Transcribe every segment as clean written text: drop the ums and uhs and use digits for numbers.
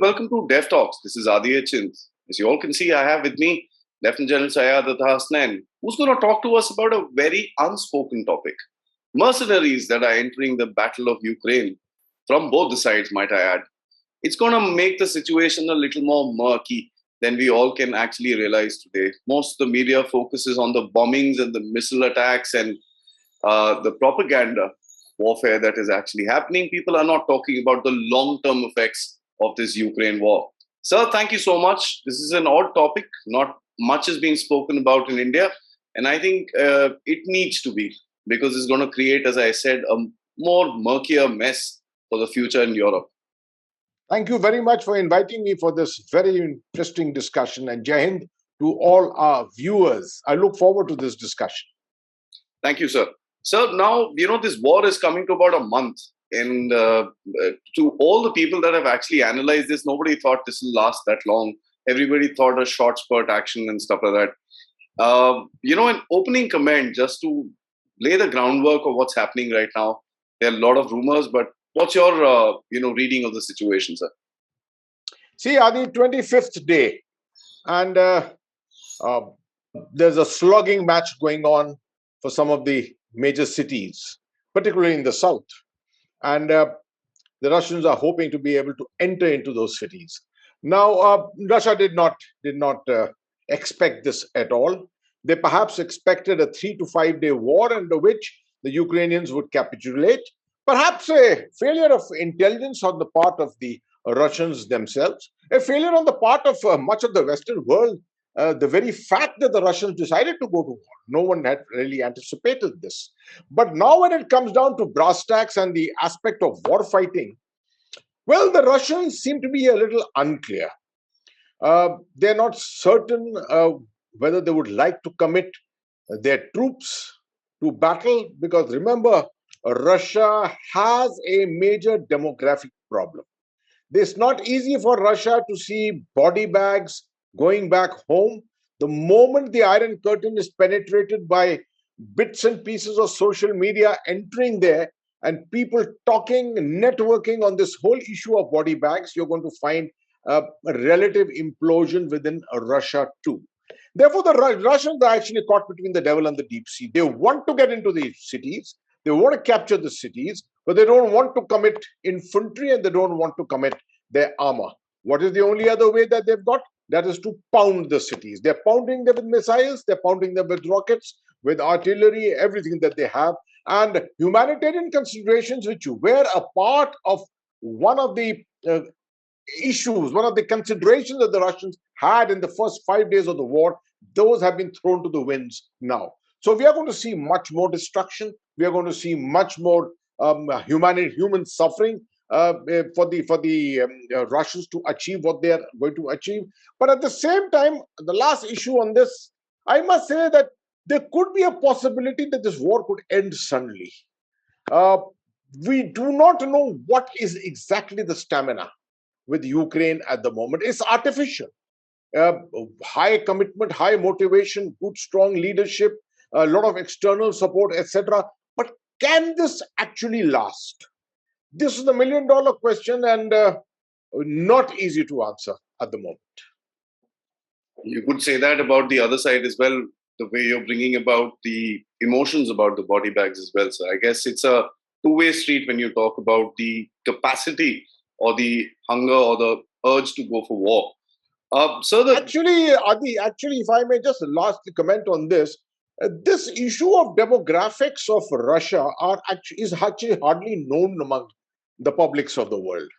welcome to Dev Talks. This is Aadi. As you all can see, I have with me Lieutenant General Syed Hasnain, who's going to talk to us about a very unspoken topic. Mercenaries that are entering the battle of Ukraine from both the sides, might I add. It's going to make the situation a little more murky than we all can actually realize today. Most of the media focuses on the bombings and the missile attacks and the propaganda warfare that is actually happening. People are not talking about the long-term effects of this Ukraine war. Sir, thank you so much. This is an odd topic. Not much is being spoken about in India. And I think it needs to be, because it's going to create, as I said, a more murkier mess for the future in Europe. Thank you very much for inviting me for this very interesting discussion, and Jai Hind to all our viewers. I look forward to this discussion. Thank you, sir. Sir, now, this war is coming to about a month. And to all the people that have actually analyzed this, nobody thought this will last that long. Everybody thought a short spurt action and stuff like that. An opening comment just to lay the groundwork of what's happening right now. There are a lot of rumors, but what's your, reading of the situation, sir? See, Aadi, 25th day, and there's a slugging match going on for some of the major cities, particularly in the south. And the Russians are hoping to be able to enter into those cities. Now, Russia did not expect this at all. They perhaps expected a 3 to 5 day war under which the Ukrainians would capitulate. Perhaps a failure of intelligence on the part of the Russians themselves, a failure on the part of much of the Western world. The very fact that the Russians decided to go to war, no one had really anticipated this. But now when it comes down to brass tacks and the aspect of war fighting, well, the Russians seem to be a little unclear. They're not certain whether they would like to commit their troops to battle, because remember, Russia has a major demographic problem. It's not easy for Russia to see body bags going back home. The moment the Iron Curtain is penetrated by bits and pieces of social media entering there and people talking, networking on this whole issue of body bags, you're going to find a relative implosion within Russia too. Therefore, the Russians are actually caught between the devil and the deep sea. They want to get into the cities, they want to capture the cities, but they don't want to commit infantry and they don't want to commit their armor. What is the only other way that they've got? That is to pound the cities. They're pounding them with missiles, they're pounding them with rockets, with artillery, everything that they have. And humanitarian considerations, which were a part of one of the issues, one of the considerations that the Russians had in the first 5 days of the war, those have been thrown to the winds now. So we are going to see much more destruction. We are going to see much more human suffering for the Russians to achieve what they are going to achieve. But at the same time, the last issue on this, I must say that there could be a possibility that this war could end suddenly. We do not know what is exactly the stamina with Ukraine at the moment. It's artificial. High commitment, high motivation, good, strong leadership, a lot of external support, etc. But can this actually last? This is the million-dollar question, and not easy to answer at the moment. You could say that about the other side as well, the way you're bringing about the emotions about the body bags as well. So I guess it's a two-way street when you talk about the capacity or the hunger or the urge to go for war. Actually, Adi, if I may just lastly comment on this, this issue of demographics of Russia is actually hardly known among the publics of the world.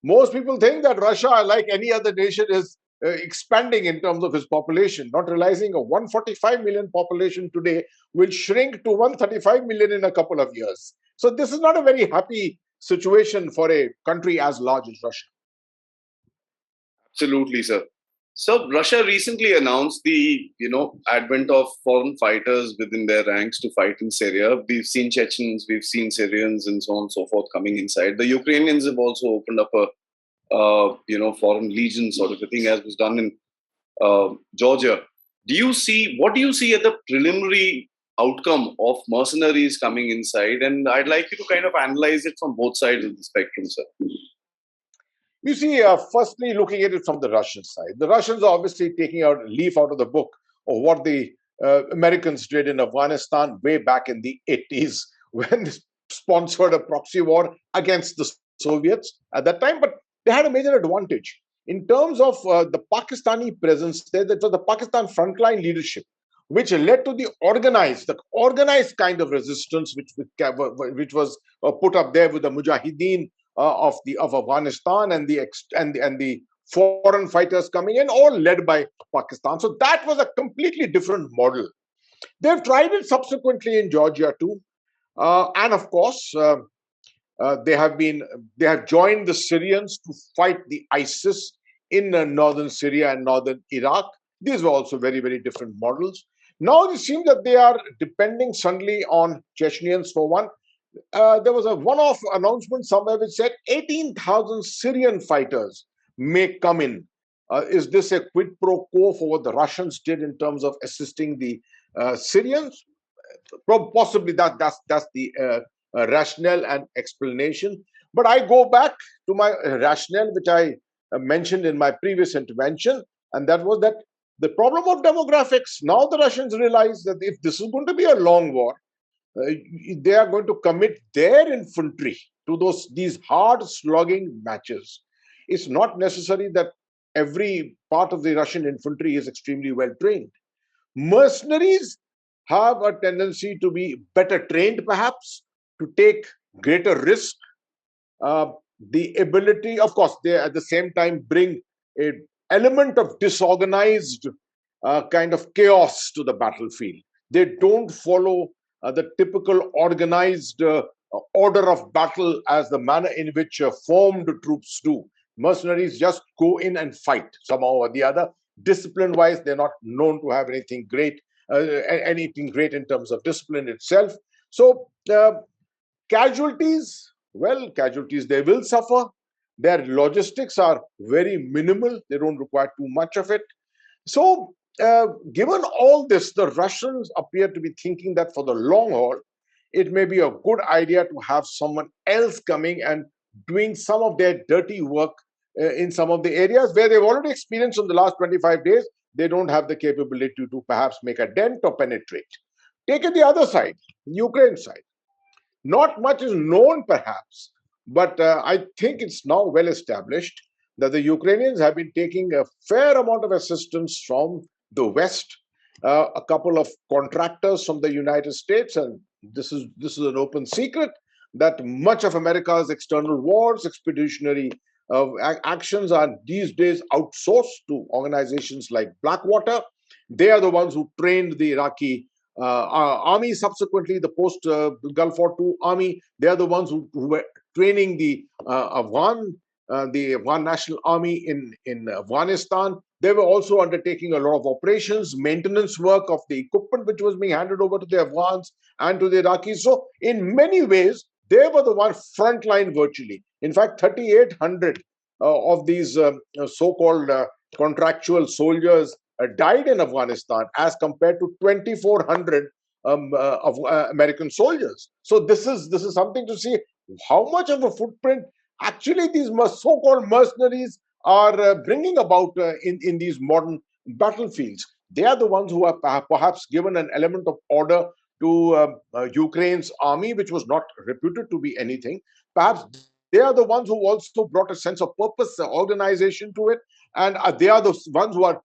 Most people think that Russia, like any other nation, is expanding in terms of its population, not realizing a 145 million population today will shrink to 135 million in a couple of years. So this is not a very happy situation for a country as large as Russia. Absolutely, sir. So Russia recently announced the advent of foreign fighters within their ranks to fight in Syria. We've seen Chechens, we've seen Syrians, and so on and so forth coming inside. The Ukrainians have also opened up a foreign legion sort of a thing, as was done in Georgia. What do you see at the preliminary outcome of mercenaries coming inside? And I'd like you to kind of analyze it from both sides of the spectrum, sir. You see, firstly, looking at it from the Russian side, the Russians are obviously taking out a leaf out of the book of what the Americans did in Afghanistan way back in the 80s when they sponsored a proxy war against the Soviets at that time. But they had a major advantage in terms of the Pakistani presence there. That was the Pakistan frontline leadership, which led to the organized kind of resistance, which was put up there with the Mujahideen of Afghanistan and the foreign fighters coming in, all led by Pakistan. So that was a completely different model. They've tried it subsequently in Georgia too, and of course. They have joined the Syrians to fight the ISIS in northern Syria and northern Iraq. These were also very, very different models. Now it seems that they are depending suddenly on Chechens for one. There was a one-off announcement somewhere which said 18,000 Syrian fighters may come in. Is this a quid pro quo for what the Russians did in terms of assisting the Syrians? Possibly that's the rationale and explanation. But I go back to my rationale, which I mentioned in my previous intervention, and that was that the problem of demographics. Now the Russians realize that if this is going to be a long war, they are going to commit their infantry to these hard slugging matches. It's not necessary that every part of the Russian infantry is extremely well trained. Mercenaries have a tendency to be better trained, perhaps, to take greater risk. The ability, of course, they at the same time bring an element of disorganized kind of chaos to the battlefield. They don't follow the typical organized order of battle as the manner in which formed troops do. Mercenaries just go in and fight somehow or the other. Discipline wise, they're not known to have anything great in terms of discipline itself. So casualties, well, casualties they will suffer. Their logistics are very minimal. They don't require too much of it. So given all this, the Russians appear to be thinking that for the long haul, it may be a good idea to have someone else coming and doing some of their dirty work in some of the areas where they've already experienced in the last 25 days. They don't have the capability to perhaps make a dent or penetrate. Take it the other side, Ukraine side. Not much is known, perhaps, but I think it's now well established that the Ukrainians have been taking a fair amount of assistance from the West, a couple of contractors from the United States, and this is an open secret that much of America's external wars, expeditionary actions are these days outsourced to organizations like Blackwater. They are the ones who trained the Iraqi army, subsequently the post Gulf War II army. They are the ones who were training the Afghan National Army in Afghanistan. They were also undertaking a lot of operations, maintenance work of the equipment which was being handed over to the Afghans and to the Iraqis. So in many ways, they were the one front line virtually. In fact, 3,800 of these so-called contractual soldiers died in Afghanistan as compared to 2,400 of American soldiers. So this is something to see how much of a footprint actually these so-called mercenaries are bringing about in these modern battlefields. They are the ones who are perhaps given an element of order to Ukraine's army, which was not reputed to be anything. Perhaps they are the ones who also brought a sense of purpose, organization to it, and they are the ones who are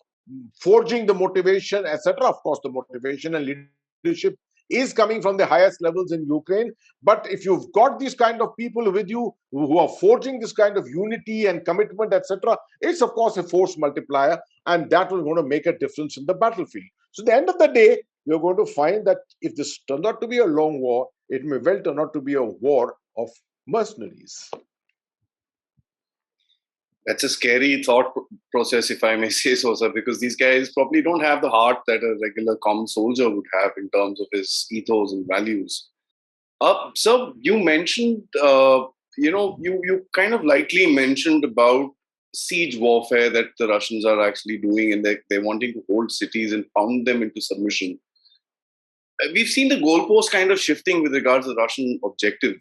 forging the motivation, etc. Of course, the motivation and leadership is coming from the highest levels in Ukraine. But if you've got these kind of people with you who are forging this kind of unity and commitment, etc., it's of course a force multiplier, and that will going to make a difference in the battlefield. So at the end of the day, you're going to find that if this turns out to be a long war, it may well turn out to be a war of mercenaries. That's a scary thought process, if I may say so, sir, because these guys probably don't have the heart that a regular common soldier would have in terms of his ethos and values. So you mentioned, you kind of lightly mentioned about siege warfare that the Russians are actually doing, and they're wanting to hold cities and pound them into submission. We've seen the goalpost kind of shifting with regards to the Russian objective.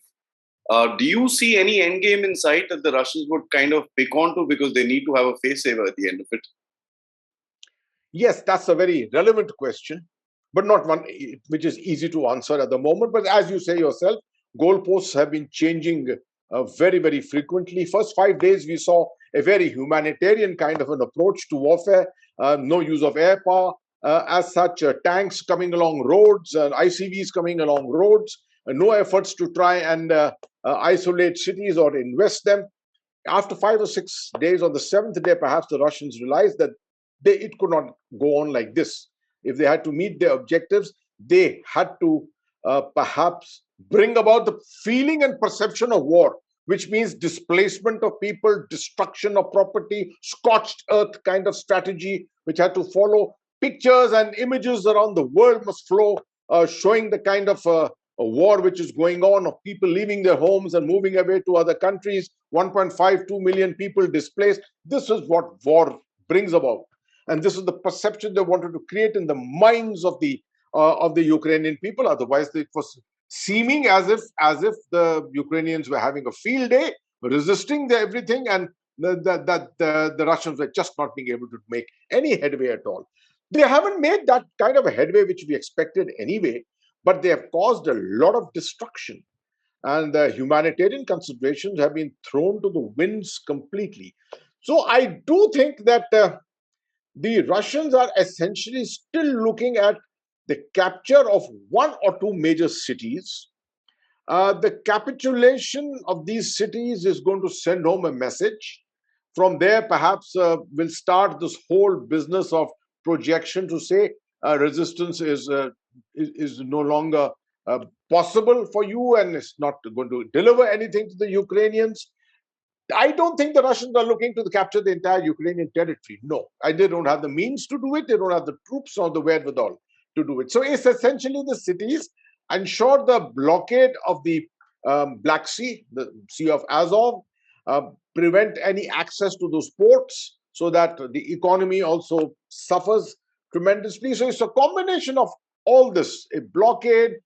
Do you see any end game in sight that the Russians would kind of pick onto because they need to have a face saver at the end of it? Yes, that's a very relevant question, but not one which is easy to answer at the moment. But as you say yourself, goalposts have been changing very, very frequently. First 5 days, we saw a very humanitarian kind of an approach to warfare, no use of air power. As such, tanks coming along roads, ICVs coming along roads, no efforts to try and isolate cities or invest them. After 5 or 6 days, on the seventh day, perhaps the Russians realized that it could not go on like this. If they had to meet their objectives, they had to perhaps bring about the feeling and perception of war, which means displacement of people, destruction of property, scorched earth kind of strategy, which had to follow. Pictures and images around the world must flow, showing the kind of a war which is going on, of people leaving their homes and moving away to other countries, 1.52 million people displaced. This is what war brings about. And this is the perception they wanted to create in the minds of the Ukrainian people. Otherwise, it was seeming as if the Ukrainians were having a field day, resisting everything, and the Russians were just not being able to make any headway at all. They haven't made that kind of a headway which we expected anyway, but they have caused a lot of destruction. And the humanitarian considerations have been thrown to the winds completely. So I do think that the Russians are essentially still looking at the capture of one or two major cities. The capitulation of these cities is going to send home a message. From there, perhaps we'll start this whole business of projection to say resistance is no longer possible for you and it's not going to deliver anything to the Ukrainians. I don't think the Russians are looking to capture the entire Ukrainian territory. No, they don't have the means to do it. They don't have the troops or the wherewithal to do it. So it's essentially the cities, ensure the blockade of the Black Sea, the Sea of Azov, prevent any access to those ports so that the economy also suffers tremendously. So it's a combination of all this, a blockade,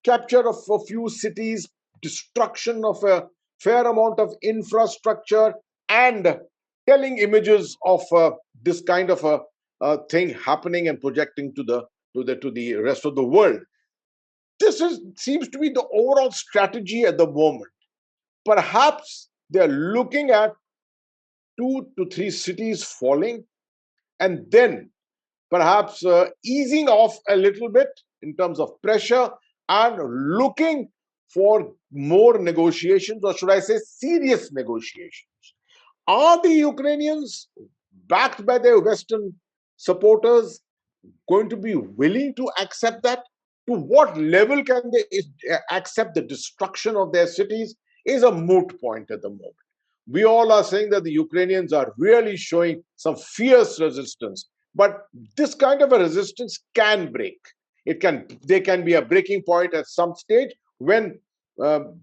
capture of a few cities, destruction of a fair amount of infrastructure, and telling images of this kind of a thing happening and projecting to the rest of the world. Seems to be the overall strategy at the moment. Perhaps they're looking at 2 to 3 cities falling, and then perhaps easing off a little bit in terms of pressure and looking for more negotiations, or should I say serious negotiations. Are the Ukrainians, backed by their Western supporters, going to be willing to accept that? To what level can they accept the destruction of their cities is a moot point at the moment. We all are saying that the Ukrainians are really showing some fierce resistance, but this kind of a resistance can break. There can be a breaking point at some stage when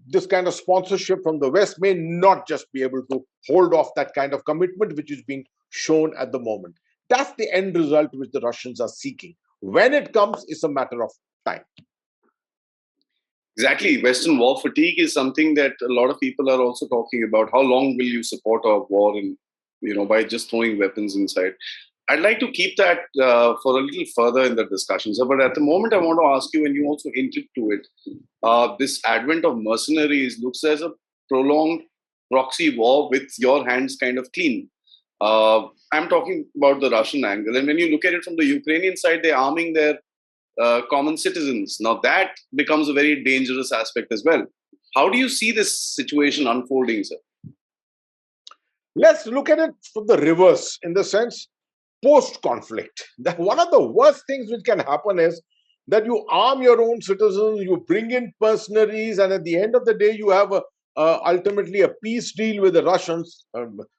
this kind of sponsorship from the West may not just be able to hold off that kind of commitment which is being shown at the moment. That's the end result which the Russians are seeking. When it comes, it's a matter of time. Exactly. Western war fatigue is something that a lot of people are also talking about. How long will you support a war in, by just throwing weapons inside? I'd like to keep that for a little further in the discussion, sir. But at the moment, I want to ask you, and you also hinted to it, this advent of mercenaries looks as a prolonged proxy war with your hands kind of clean. I'm talking about the Russian angle. And when you look at it from the Ukrainian side, they're arming their common citizens. Now that becomes a very dangerous aspect as well. How do you see this situation unfolding, sir? Let's look at it from the reverse, in the sense post-conflict. That one of the worst things which can happen is that you arm your own citizens, you bring in mercenaries, and at the end of the day, you have ultimately a peace deal with the Russians,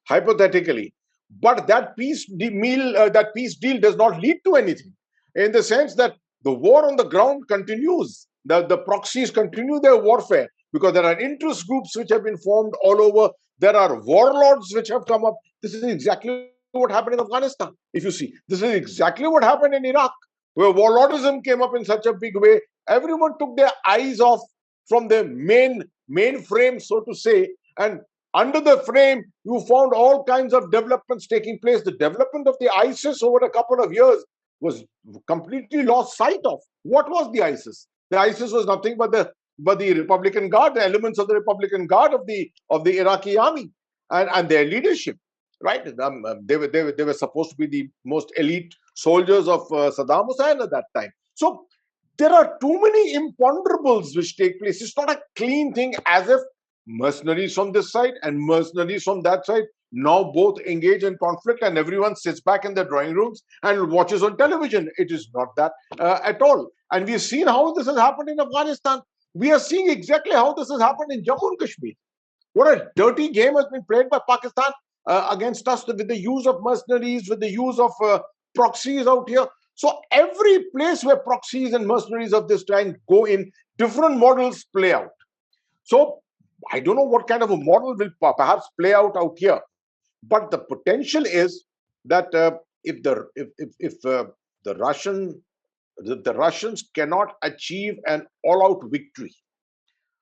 hypothetically. But that peace deal does not lead to anything, in the sense that the war on the ground continues. The proxies continue their warfare because there are interest groups which have been formed all over. There are warlords which have come up. This is exactly what happened in Afghanistan. If you see, this is exactly what happened in Iraq, where warlordism came up in such a big way. Everyone took their eyes off from their main mainframe, so to say, and under the frame, you found all kinds of developments taking place. The development of the ISIS over a couple of years was completely lost sight of. What was the ISIS? The ISIS was nothing but the Republican Guard, the elements of the Republican Guard of the Iraqi army, and their leadership. Right? They were supposed to be the most elite soldiers of Saddam Hussein at that time. So there are too many imponderables which take place. It's not a clean thing, as if mercenaries from this side and mercenaries from that side now both engage in conflict and everyone sits back in their drawing rooms and watches on television. It is not that at all. And we've seen how this has happened in Afghanistan. We are seeing exactly how this has happened in Jammu and Kashmir. What a dirty game has been played by Pakistan against us with the use of mercenaries, with the use of proxies out here. So every place where proxies and mercenaries of this kind go in, different models play out. So I don't know what kind of a model will perhaps play out here, but the potential is that if the Russians cannot achieve an all-out victory,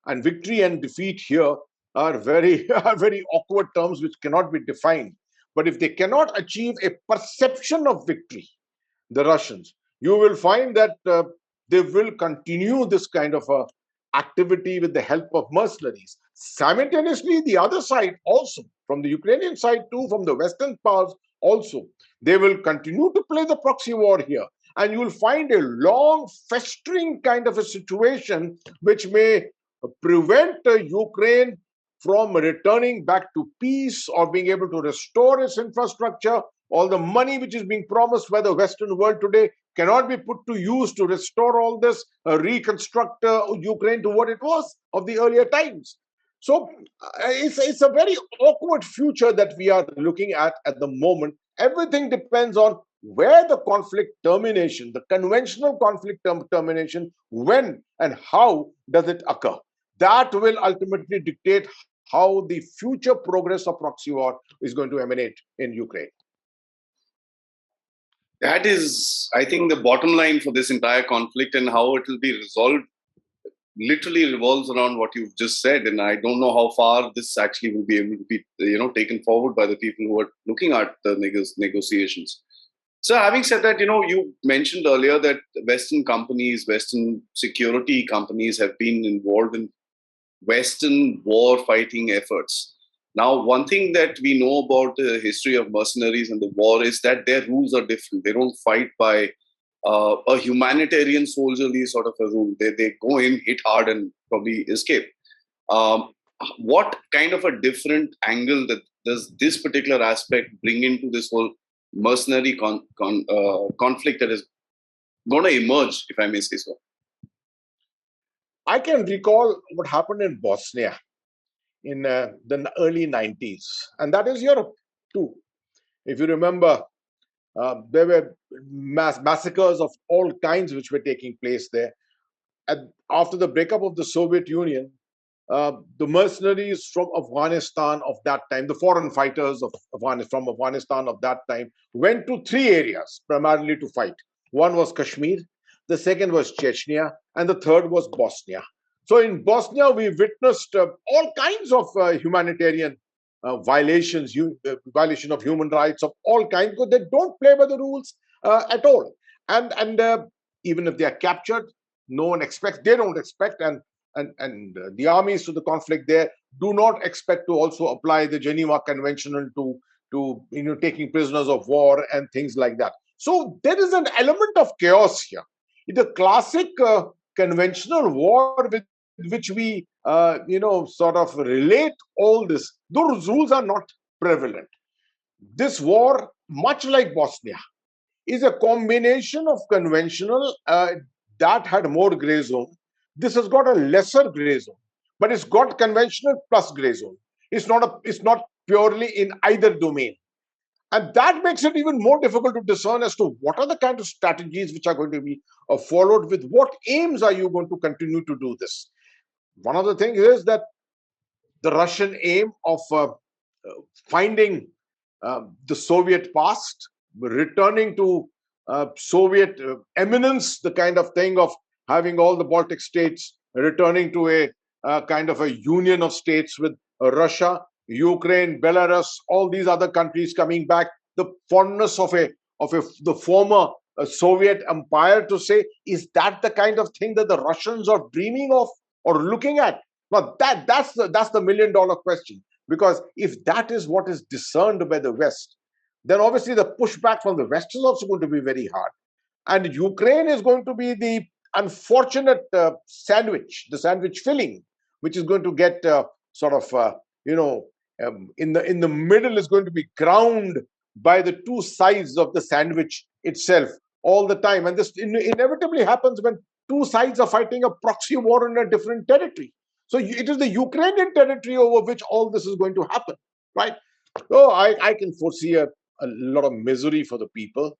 and victory and defeat here are very very awkward terms which cannot be defined. But if they cannot achieve a perception of victory, the Russians, you will find that they will continue this kind of activity with the help of mercenaries. Simultaneously, the other side also, from the Ukrainian side too, from the Western powers also, they will continue to play the proxy war here. And you will find a long, festering kind of a situation which may prevent Ukraine from returning back to peace or being able to restore its infrastructure. All the money which is being promised by the Western world today cannot be put to use to restore all this, reconstruct Ukraine to what it was of the earlier times. So it's a very awkward future that we are looking at the moment. Everything depends on where the conflict termination, the conventional conflict termination, when and how does it occur. That will ultimately dictate how the future progress of proxy war is going to emanate in Ukraine. That is, I think, the bottom line for this entire conflict, and how it will be resolved literally revolves around what you've just said. And I don't know how far this actually will be able to be, taken forward by the people who are looking at the negotiations. So having said that, you mentioned earlier that Western companies, Western security companies have been involved in Western war fighting efforts. Now, one thing that we know about the history of mercenaries and the war is that their rules are different. They don't fight by a humanitarian soldierly sort of a rule. They go in, hit hard, and probably escape. What kind of a different angle that does this particular aspect bring into this whole mercenary conflict that is going to emerge, if I may say so? I can recall what happened in Bosnia in the early 90s, and that is Europe too. If you remember, there were massacres of all kinds which were taking place there. And after the breakup of the Soviet Union, the mercenaries from Afghanistan of that time, the foreign fighters from Afghanistan of that time, went to three areas primarily to fight. One was Kashmir, the second was Chechnya, and the third was Bosnia. So in Bosnia, we witnessed all kinds of humanitarian violations, violation of human rights of all kinds, because they don't play by the rules at all. And even if they are captured, no one expects, they don't expect, and the armies to the conflict there do not expect to also apply the Geneva Convention to taking prisoners of war and things like that. So there is an element of chaos here. It's a classic conventional war with which we sort of relate all this. Those rules are not prevalent. This war, much like Bosnia, is a combination of conventional that had more gray zone. This has got a lesser gray zone, but it's got conventional plus gray zone. It's not purely in either domain. And that makes it even more difficult to discern as to what are the kind of strategies which are going to be followed, with what aims are you going to continue to do this. One of the things is that the Russian aim of finding the Soviet past, returning to Soviet eminence, the kind of thing of having all the Baltic states returning to a kind of a union of states with Russia, Ukraine, Belarus, all these other countries coming back. The fondness of the former Soviet empire, to say, is that the kind of thing that the Russians are dreaming of or looking at? Now that's the $1 million question. Because if that is what is discerned by the West, then obviously the pushback from the West is also going to be very hard. And Ukraine is going to be the unfortunate the sandwich filling, which is going to get sort of, in the middle is going to be ground by the two sides of the sandwich itself all the time. And this inevitably happens when two sides are fighting a proxy war in a different territory. So it is the Ukrainian territory over which all this is going to happen, right? So I can foresee a lot of misery for the people.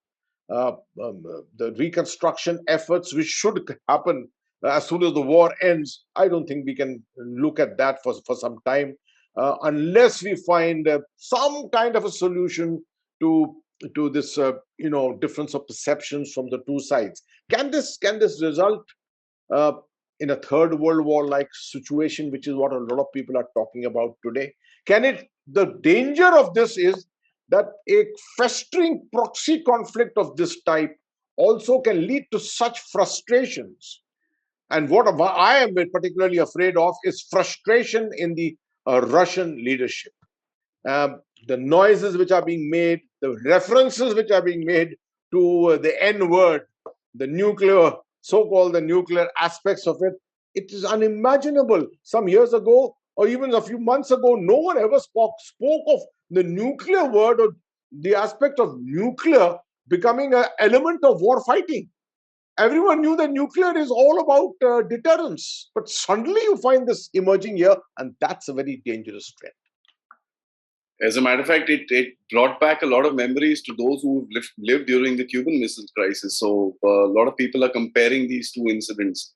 The reconstruction efforts, which should happen as soon as the war ends, I don't think we can look at that for some time unless we find some kind of a solution to this difference of perceptions from the two sides. Can this result uh, in a third world war like situation, which is what a lot of people are talking about today? Can it? The danger of this is that a festering proxy conflict of this type also can lead to such frustrations. And what I am particularly afraid of is frustration in the Russian leadership. The noises which are being made, the references which are being made to the N word, the nuclear, so-called the nuclear aspects of it, it is unimaginable. Some years ago, or even a few months ago, no one ever spoke of the nuclear word or the aspect of nuclear becoming an element of war fighting. Everyone knew that nuclear is all about deterrence, but suddenly you find this emerging here, and that's a very dangerous trend. As a matter of fact, it brought back a lot of memories to those who lived during the Cuban Missile Crisis. So a lot of people are comparing these two incidents.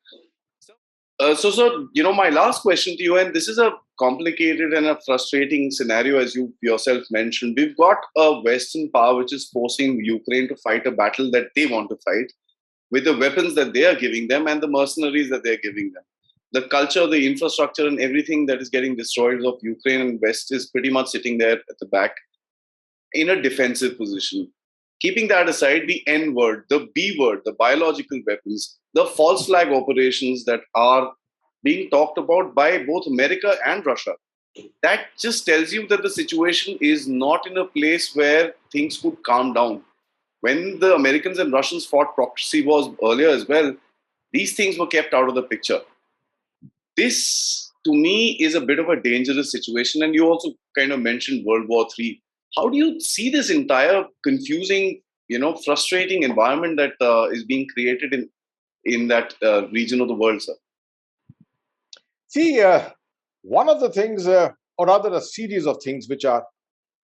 So, my last question to you, and this is a complicated and a frustrating scenario, as you yourself mentioned. We've got a Western power which is forcing Ukraine to fight a battle that they want to fight with the weapons that they are giving them and the mercenaries that they're giving them. The culture, the infrastructure, and everything that is getting destroyed of Ukraine and West is pretty much sitting there at the back in a defensive position. Keeping that aside, the N word, the B word, the biological weapons, the false flag operations that are being talked about by both America and Russia, that just tells you that the situation is not in a place where things could calm down. When the Americans and Russians fought proxy wars earlier as well, these things were kept out of the picture. This, to me, is a bit of a dangerous situation. And you also kind of mentioned World War III. How do you see this entire confusing, frustrating environment that is being created in that region of the world, sir? See, one of the things, or rather a series of things which are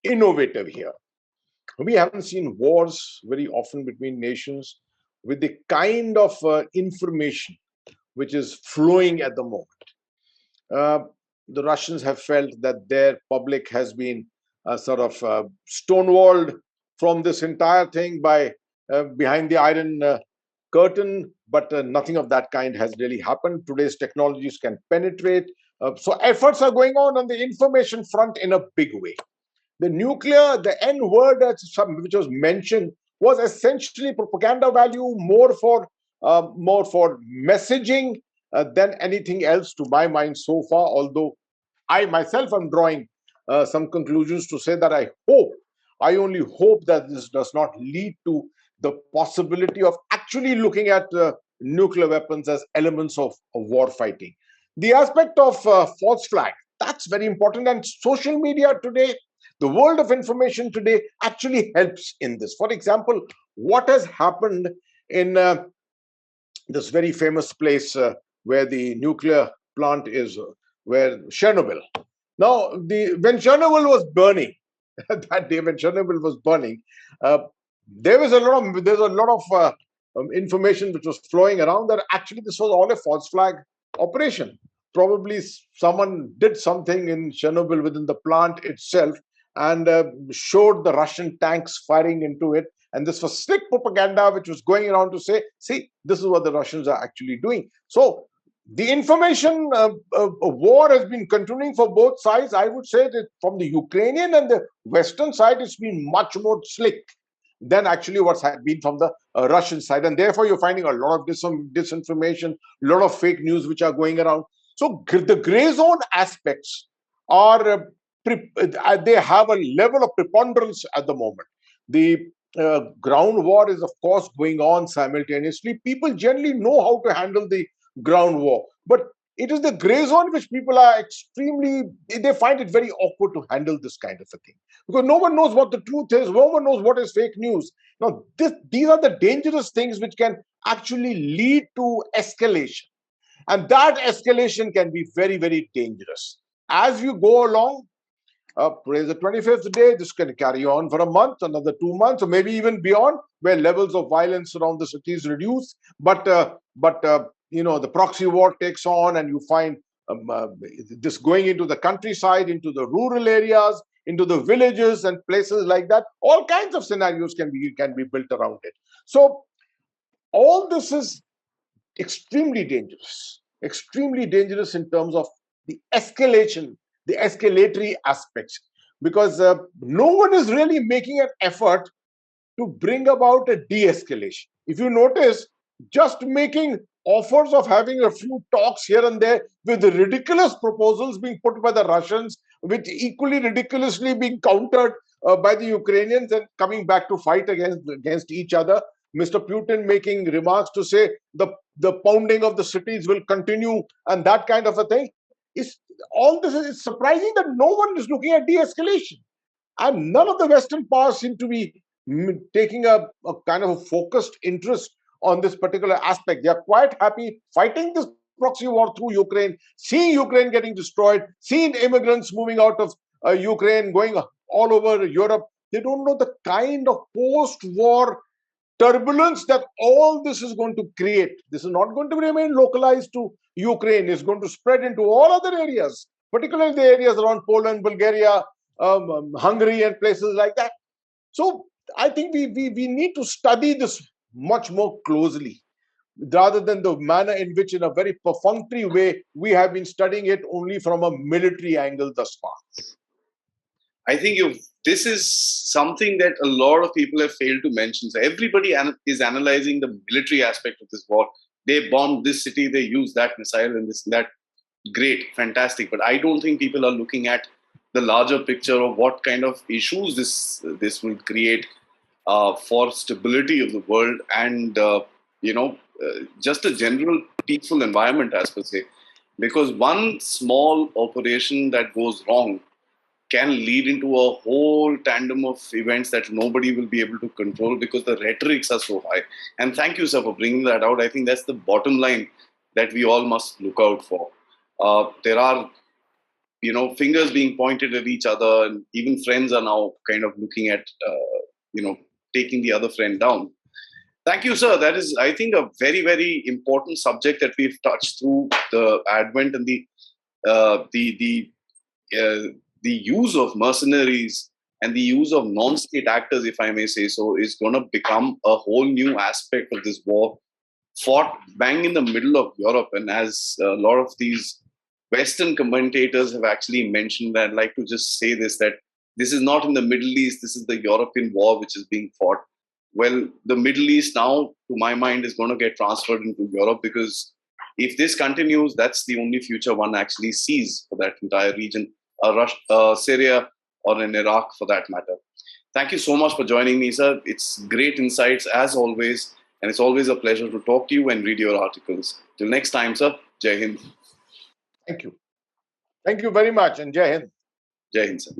innovative here. We haven't seen wars very often between nations with the kind of information which is flowing at the moment. The Russians have felt that their public has been sort of stonewalled from this entire thing by behind the iron curtain, but nothing of that kind has really happened. Today's technologies can penetrate. So efforts are going on the information front in a big way. The nuclear, the N word which was mentioned, was essentially propaganda value, more for messaging than anything else, to my mind so far. Although I myself am drawing some conclusions to say that I only hope that this does not lead to the possibility of actually looking at nuclear weapons as elements of war fighting. The aspect of false flag, that's very important. And social media today, the world of information today, actually helps in this. For example, what has happened in this very famous place where the nuclear plant is, where Chernobyl. Now, when Chernobyl was burning, that day when Chernobyl was burning, there's a lot of information which was flowing around that actually this was all a false flag operation. Probably someone did something in Chernobyl within the plant itself and showed the Russian tanks firing into it. And this was slick propaganda which was going around to say, see, this is what the Russians are actually doing. So the information war has been continuing for both sides. I would say that from the Ukrainian and the Western side, it's been much more slick than actually what's had been from the Russian side. And therefore, you're finding a lot of disinformation, a lot of fake news which are going around. So the gray zone aspects are, they have a level of preponderance at the moment. The ground war is, of course, going on simultaneously. People generally know how to handle the ground war, but it is the gray zone which people are extremely, they find it very awkward to handle this kind of a thing, because no one knows what the truth is, no one knows what is fake news. Now these are the dangerous things which can actually lead to escalation, and that escalation can be very, very dangerous as you go along. Today's the 25th day. This can carry on for a month, another 2 months, or maybe even beyond, where levels of violence around the cities reduce. But the proxy war takes on, and you find this going into the countryside, into the rural areas, into the villages and places like that. All kinds of scenarios can be built around it. So all this is extremely dangerous in terms of the escalation, the escalatory aspects, because no one is really making an effort to bring about a de-escalation. If you notice, just making offers of having a few talks here and there, with the ridiculous proposals being put by the Russians, which equally ridiculously being countered by the Ukrainians, and coming back to fight against each other. Mr. Putin making remarks to say the pounding of the cities will continue, and that kind of a thing. Is all this is surprising that no one is looking at de-escalation, and none of the Western powers seem to be taking a kind of a focused interest on this particular aspect. They are quite happy fighting this proxy war through Ukraine, seeing Ukraine getting destroyed, seeing immigrants moving out of Ukraine, going all over Europe. They don't know the kind of post-war turbulence that all this is going to create. This is not going to remain localized to Ukraine. It's going to spread into all other areas, particularly the areas around Poland, Bulgaria, Hungary, and places like that. So I think we need to study this much more closely, rather than the manner in which, in a very perfunctory way, we have been studying it only from a military angle thus far. I think this is something that a lot of people have failed to mention. So everybody is analyzing the military aspect of this war. They bombed this city, they used that missile and this and that. Great, fantastic. But I don't think people are looking at the larger picture of what kind of issues this will create for stability of the world, and just a general peaceful environment, as per se. Because one small operation that goes wrong can lead into a whole tandem of events that nobody will be able to control, because the rhetorics are so high. And thank you, sir, for bringing that out. I think that's the bottom line that we all must look out for. There are, fingers being pointed at each other, and even friends are now kind of looking at, taking the other friend down. Thank you, sir. That is, I think, a very, very important subject that we've touched through the advent and the use of mercenaries and the use of non-state actors, if I may say so, is going to become a whole new aspect of this war, fought bang in the middle of Europe. And as a lot of these Western commentators have actually mentioned, I'd like to just say this, that this is not in the Middle East, this is the European war which is being fought. Well, the Middle East now, to my mind, is going to get transferred into Europe, because if this continues, that's the only future one actually sees for that entire region, Syria, or in Iraq for that matter. Thank you so much for joining me, sir. It's great insights as always, and it's always a pleasure to talk to you and read your articles. Till next time, sir. Jai Hind. Thank you. Thank you very much, and Jai Hind. Jai Hind, sir.